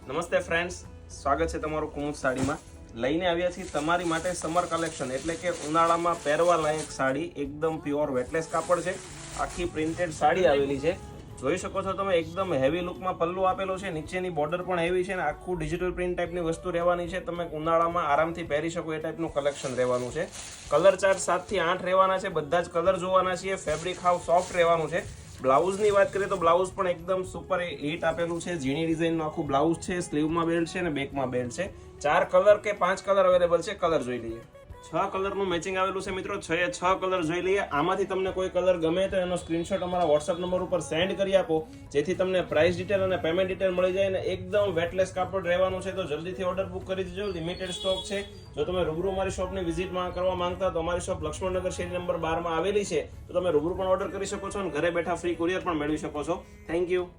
નમસ્તે ફ્રેન્ડ્સ, સ્વાગત છે તમારું કુમુદ સાડીમાં. લઈને આવ્યા છીએ તમારી માટે સમર કલેક્શન, એટલે કે ઉનાળામાં પહેરવા લાયક સાડી. એકદમ પ્યોર વેટલેસ કાપડ છે, આખી પ્રિન્ટેડ સાડી આવેલી છે. જોઈ શકો છો તમે, એકદમ હેવી લુકમાં પલ્લુ આપેલો છે, નીચેની બોર્ડર પણ હેવી છે ને આખું ડિજિટલ પ્રિન્ટ ટાઈપની વસ્તુ રહેવાની છે. તમે ઉનાળામાં આરામથી પહેરી શકો એ ટાઈપનું કલેક્શન રહેવાનું છે. કલર ચાર્ટ 7 થી 8 રહેવાના છે, બધા જ કલર જોવાના છીએ. ફેબ્રિક હાવ સોફ્ટ રહેવાનું છે. બ્લાઉઝની વાત કરીએ તો બ્લાઉઝ પણ એકદમ સુપર હિટ આપેલું છે. ઝીણી ડિઝાઇનનું આખું બ્લાઉઝ છે, સ્લીવમાં બેલ્ટ છે અને બેકમાં બેલ્ટ છે. 4 કલર કે 5 કલર અવેલેબલ છે. કલર જોઈ લઈએ. 6 કલરનું મેચિંગ આવેલું છે મિત્રો. 6 કલર જોઈ લઈએ. આમાંથી તમને કોઈ કલર ગમે તો એનો સ્ક્રીનશોટ અમારા વોટ્સઅપ નંબર ઉપર સેન્ડ કરી આપો, જેથી તમને પ્રાઇસ ડિટેલ અને પેમેન્ટ ડિટેલ મળી જાય. અને એકદમ વેટલેસ કાપડ રહેવાનું છે, તો જલ્દીથી ઓર્ડર બુક કરી દેજો. લિમિટેડ સ્ટોક છે. જો તમે રૂબરૂ મારી શોપની વિઝિટ કરવા માંગતા તો અમારી શોપ લક્ષ્મણનગર શેરી નંબર 12 માં આવેલી છે. તો તમે રૂબરૂ પણ ઓર્ડર કરી શકો છો અને ઘરે બેઠા ફ્રી કુરિયર પણ મેળવી શકો છો. Thank you.